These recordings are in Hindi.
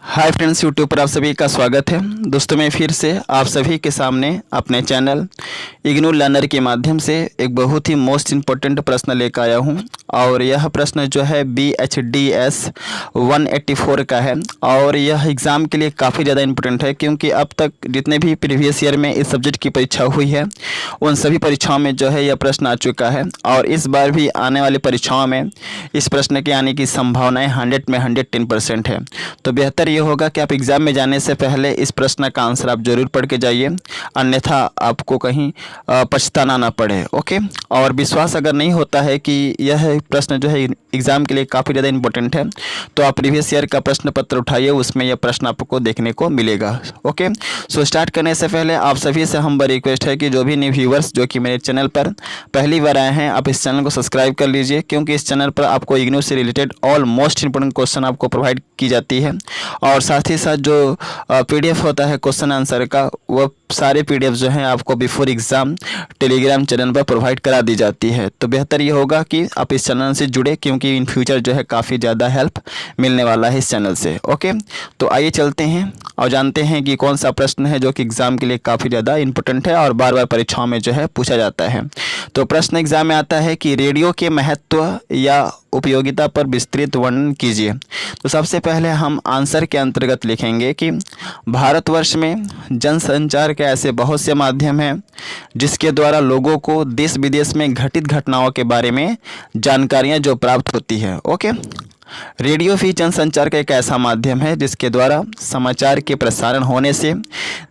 हाय फ्रेंड्स, यूट्यूब पर आप सभी का स्वागत है। दोस्तों, मैं फिर से आप सभी के सामने अपने चैनल इग्नू लर्नर के माध्यम से एक बहुत ही मोस्ट इम्पोर्टेंट प्रश्न लेकर आया हूं। और यह प्रश्न जो है BHDS 184 का है और यह एग्ज़ाम के लिए काफ़ी ज़्यादा इम्पोर्टेंट है, क्योंकि अब तक जितने भी प्रीवियस ईयर में इस सब्जेक्ट की परीक्षा हुई है उन सभी परीक्षाओं में जो है यह प्रश्न आ चुका है। और इस बार भी आने वाली परीक्षाओं में इस प्रश्न के आने की संभावनाएं 100 में 110% है। तो बेहतर ये होगा कि आप एग्ज़ाम में जाने से पहले इस प्रश्न का आंसर आप जरूर पढ़ के जाइए, अन्यथा आपको कहीं पछताना ना पड़े। ओके। और विश्वास अगर नहीं होता है कि यह प्रश्न जो है एग्ज़ाम के लिए काफ़ी ज़्यादा इंपॉर्टेंट है, तो आप प्रीवियस ईयर का प्रश्न पत्र उठाइए, उसमें यह प्रश्न आपको देखने को मिलेगा। ओके। सो स्टार्ट करने से पहले आप सभी से हम रिक्वेस्ट है कि जो भी न्यू व्यूवर्स जो कि मेरे चैनल पर पहली बार आए हैं, आप इस चैनल को सब्सक्राइब कर लीजिए, क्योंकि इस चैनल पर आपको इग्नू से related all most important question आपको प्रोवाइड की जाती है। और साथ ही साथ जो PDF होता है क्वेश्चन आंसर का, वह सारे PDF जो हैं आपको बिफोर एग्ज़ाम टेलीग्राम चैनल पर प्रोवाइड करा दी जाती है। तो बेहतर ये होगा कि आप इस चैनल से जुड़े, क्योंकि इन फ्यूचर जो है काफ़ी ज़्यादा हेल्प मिलने वाला है इस चैनल से। ओके। तो आइए चलते हैं और जानते हैं कि कौन सा प्रश्न है जो कि एग्ज़ाम के लिए काफ़ी ज़्यादा इंपॉर्टेंट है और बार बार परीक्षाओं में जो है पूछा जाता है। तो प्रश्न एग्ज़ाम में आता है कि रेडियो के महत्व या उपयोगिता पर विस्तृत वर्णन कीजिए। तो सबसे पहले हम आंसर के अंतर्गत लिखेंगे कि भारतवर्ष में जनसंचार के ऐसे बहुत से माध्यम हैं जिसके द्वारा लोगों को देश विदेश में घटित घटनाओं के बारे में जानकारियां जो प्राप्त होती है। ओके। रेडियो भी जनसंचार का एक ऐसा माध्यम है जिसके द्वारा समाचार के प्रसारण होने से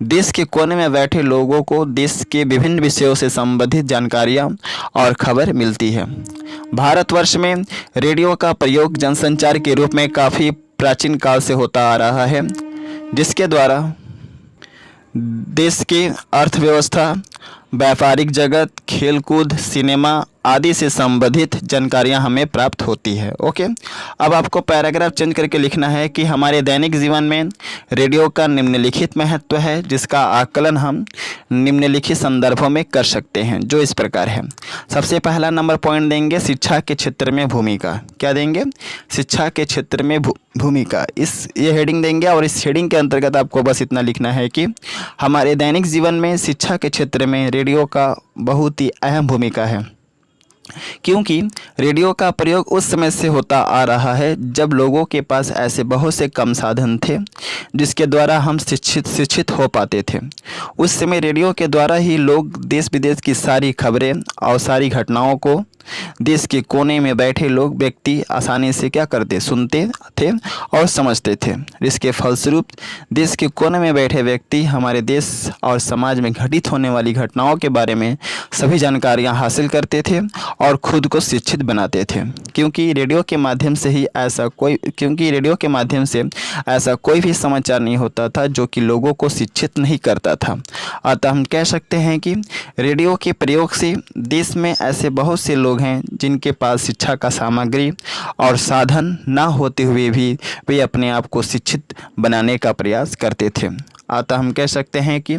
देश के कोने में बैठे लोगों को देश के विभिन्न विषयों से संबंधित जानकारियां और खबर मिलती है। भारतवर्ष में रेडियो का प्रयोग जनसंचार के रूप में काफ़ी प्राचीन काल से होता आ रहा है, जिसके द्वारा देश की अर्थव्यवस्था, व्यापारिक जगत, खेलकूद, सिनेमा आदि से संबंधित जानकारियां हमें प्राप्त होती है। ओके। अब आपको पैराग्राफ चेंज करके लिखना है कि हमारे दैनिक जीवन में रेडियो का निम्नलिखित महत्व है, जिसका आकलन हम निम्नलिखित संदर्भों में कर सकते हैं, जो इस प्रकार है। सबसे पहला नंबर पॉइंट देंगे शिक्षा के क्षेत्र में भूमिका। क्या देंगे? शिक्षा के क्षेत्र में भूमिका। ये हेडिंग देंगे और इस हेडिंग के अंतर्गत आपको बस इतना लिखना है कि हमारे दैनिक जीवन में शिक्षा के क्षेत्र में रेडियो का बहुत ही अहम भूमिका है, क्योंकि रेडियो का प्रयोग उस समय से होता आ रहा है जब लोगों के पास ऐसे बहुत से कम साधन थे जिसके द्वारा हम शिक्षित हो पाते थे। उस समय रेडियो के द्वारा ही लोग देश विदेश की सारी खबरें और सारी घटनाओं को देश के कोने में बैठे लोग व्यक्ति आसानी से क्या करते, सुनते थे और समझते थे। इसके फलस्वरूप देश के कोने में बैठे व्यक्ति हमारे देश और समाज में घटित होने वाली घटनाओं के बारे में सभी जानकारियां हासिल करते थे और खुद को शिक्षित बनाते थे, क्योंकि रेडियो के माध्यम से ऐसा कोई भी समाचार नहीं होता था जो कि लोगों को शिक्षित नहीं करता था। अतः हम कह सकते हैं कि रेडियो के प्रयोग से देश में ऐसे बहुत से लोग हैं जिनके पास शिक्षा का सामग्री और साधन ना होते हुए भी वे अपने आप को शिक्षित बनाने का प्रयास करते थे। अतः हम कह सकते हैं कि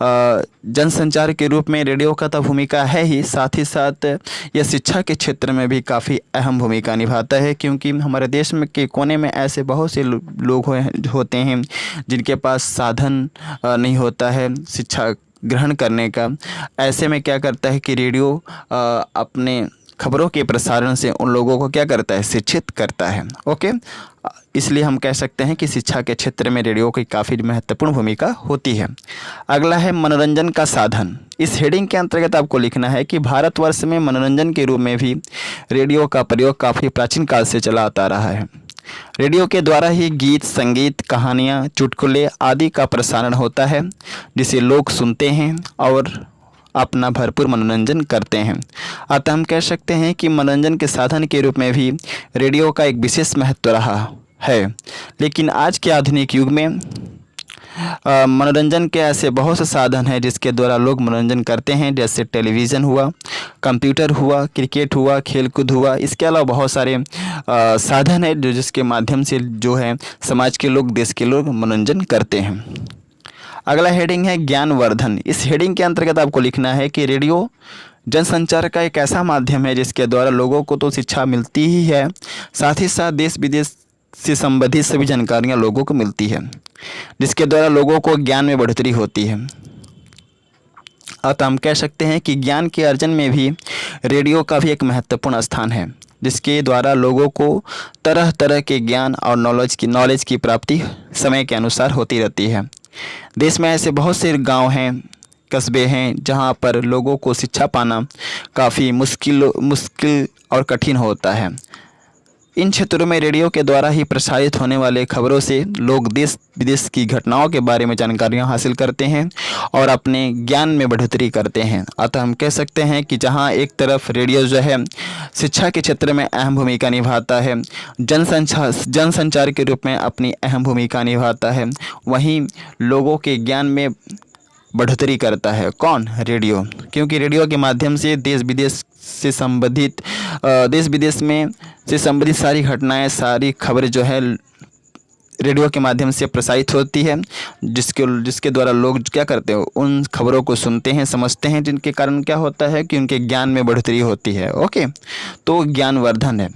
जनसंचार के रूप में रेडियो का तो भूमिका है ही, साथ ही साथ यह शिक्षा के क्षेत्र में भी काफ़ी अहम भूमिका निभाता है, क्योंकि हमारे देश में के कोने में ऐसे बहुत से लोग होते हैं जिनके पास साधन नहीं होता है शिक्षा ग्रहण करने का। ऐसे में क्या करता है कि रेडियो अपने खबरों के प्रसारण से उन लोगों को क्या करता है, शिक्षित करता है। ओके। इसलिए हम कह सकते हैं कि शिक्षा के क्षेत्र में रेडियो की काफ़ी महत्वपूर्ण भूमिका होती है। अगला है मनोरंजन का साधन। इस हेडिंग के अंतर्गत आपको लिखना है कि भारतवर्ष में मनोरंजन के रूप में भी रेडियो का प्रयोग काफ़ी प्राचीन काल से चला आता रहा है। रेडियो के द्वारा ही गीत, संगीत, कहानियाँ, चुटकुले आदि का प्रसारण होता है, जिसे लोग सुनते हैं और अपना भरपूर मनोरंजन करते हैं। अतः हम कह सकते हैं कि मनोरंजन के साधन के रूप में भी रेडियो का एक विशेष महत्व रहा है। लेकिन आज के आधुनिक युग में मनोरंजन के ऐसे बहुत से साधन हैं जिसके द्वारा लोग मनोरंजन करते हैं, जैसे टेलीविज़न हुआ, कंप्यूटर हुआ, क्रिकेट हुआ, खेलकूद हुआ। इसके अलावा बहुत सारे साधन हैं जिसके माध्यम से जो है समाज के लोग, देश के लोग मनोरंजन करते हैं। अगला हेडिंग है ज्ञानवर्धन। इस हेडिंग के अंतर्गत आपको लिखना है कि रेडियो जनसंचार का एक ऐसा माध्यम है जिसके द्वारा लोगों को तो शिक्षा मिलती ही है, साथ ही साथ देश विदेश से संबंधित सभी जानकारियाँ लोगों को मिलती है, जिसके द्वारा लोगों को ज्ञान में बढ़ोतरी होती है। अतः हम कह सकते हैं कि ज्ञान के अर्जन में भी रेडियो का भी एक महत्वपूर्ण स्थान है, जिसके द्वारा लोगों को तरह तरह के ज्ञान और नॉलेज की प्राप्ति समय के अनुसार होती रहती है। देश में ऐसे बहुत से गांव हैं, कस्बे हैं, जहां पर लोगों को शिक्षा पाना काफ़ी मुश्किल और कठिन होता है। इन क्षेत्रों में रेडियो के द्वारा ही प्रसारित होने वाले खबरों से लोग देश विदेश की घटनाओं के बारे में जानकारियां हासिल करते हैं और अपने ज्ञान में बढ़ोतरी करते हैं। अतः हम कह सकते हैं कि जहां एक तरफ रेडियो जो है शिक्षा के क्षेत्र में अहम भूमिका निभाता है, जनसंचार के रूप में अपनी अहम भूमिका निभाता है, वहीं लोगों के ज्ञान में बढ़ोतरी करता है। कौन? रेडियो। क्योंकि रेडियो के माध्यम से देश विदेश में से संबंधित सारी घटनाएं, सारी खबरें जो है रेडियो के माध्यम से प्रसारित होती है, जिसके द्वारा लोग क्या करते हैं, उन खबरों को सुनते हैं, समझते हैं, जिनके कारण क्या होता है कि उनके ज्ञान में बढ़ोतरी होती है। ओके, तो ज्ञानवर्धन है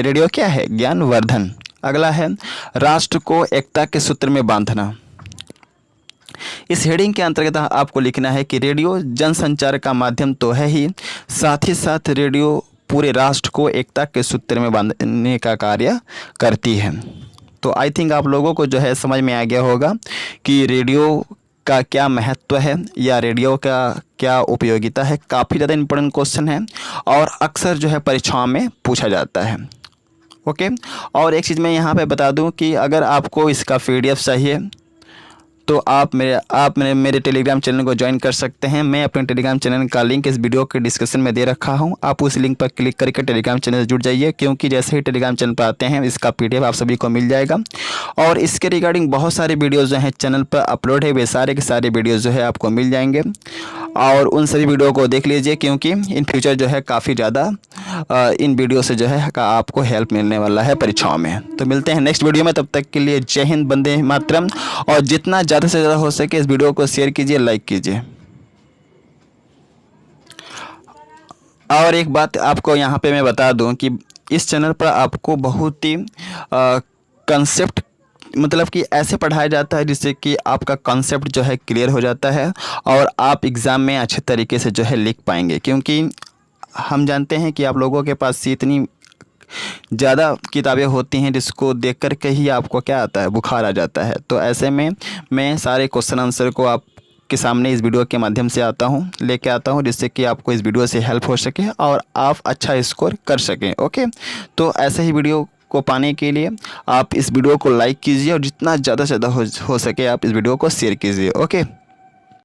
रेडियो। क्या है? ज्ञानवर्धन। अगला है राष्ट्र को एकता के सूत्र में बांधना। इस हेडिंग के अंतर्गत आपको लिखना है कि रेडियो जनसंचार का माध्यम तो है ही साथ रेडियो पूरे राष्ट्र को एकता के सूत्र में बांधने का कार्य करती है। तो आई थिंक आप लोगों को जो है समझ में आ गया होगा कि रेडियो का क्या महत्व है या रेडियो का क्या उपयोगिता है। काफ़ी ज़्यादा इंपॉर्टेंट क्वेश्चन है और अक्सर जो है परीक्षाओं में पूछा जाता है। ओके, और एक चीज़ मैं यहाँ पे बता दूँ कि अगर आपको इसका PDF चाहिए तो आप मेरे टेलीग्राम चैनल को ज्वाइन कर सकते हैं। मैं अपने टेलीग्राम चैनल का लिंक इस वीडियो के डिस्क्रिप्शन में दे रखा हूं। आप उस लिंक पर क्लिक करके टेलीग्राम चैनल से जुड़ जाइए, क्योंकि जैसे ही टेलीग्राम चैनल पर आते हैं इसका PDF आप सभी को मिल जाएगा। और इसके रिगार्डिंग बहुत सारे वीडियोज़ जो हैं चैनल पर अपलोड है, वे सारे के सारे वीडियोज़ जो है आपको मिल जाएंगे और उन सभी वीडियो को देख लीजिए, क्योंकि इन फ्यूचर जो है काफ़ी ज़्यादा इन वीडियो से जो है आपको हेल्प मिलने वाला है परीक्षाओं में। तो मिलते हैं नेक्स्ट वीडियो में, तब तक के लिए जय हिंद, वंदे मातरम। और जितना ज़्यादा से ज़्यादा हो सके इस वीडियो को शेयर कीजिए, लाइक कीजिए। और एक बात आपको यहाँ पे मैं बता दूँ कि इस चैनल पर आपको बहुत ही कंसेप्ट मतलब कि ऐसे पढ़ाया जाता है जिससे कि आपका कॉन्सेप्ट जो है क्लियर हो जाता है और आप एग्ज़ाम में अच्छे तरीके से जो है लिख पाएंगे। क्योंकि हम जानते हैं कि आप लोगों के पास इतनी ज़्यादा किताबें होती हैं जिसको देख कर के ही आपको क्या आता है, बुखार आ जाता है। तो ऐसे में मैं सारे क्वेश्चन आंसर को आपके सामने इस वीडियो के माध्यम से लेके आता हूँ, जिससे कि आपको इस वीडियो से हेल्प हो सके और आप अच्छा स्कोर कर सकें। ओके, तो ऐसे ही वीडियो को पाने के लिए आप इस वीडियो को लाइक कीजिए और जितना ज़्यादा से ज़्यादा हो सके आप इस वीडियो को शेयर कीजिए। ओके।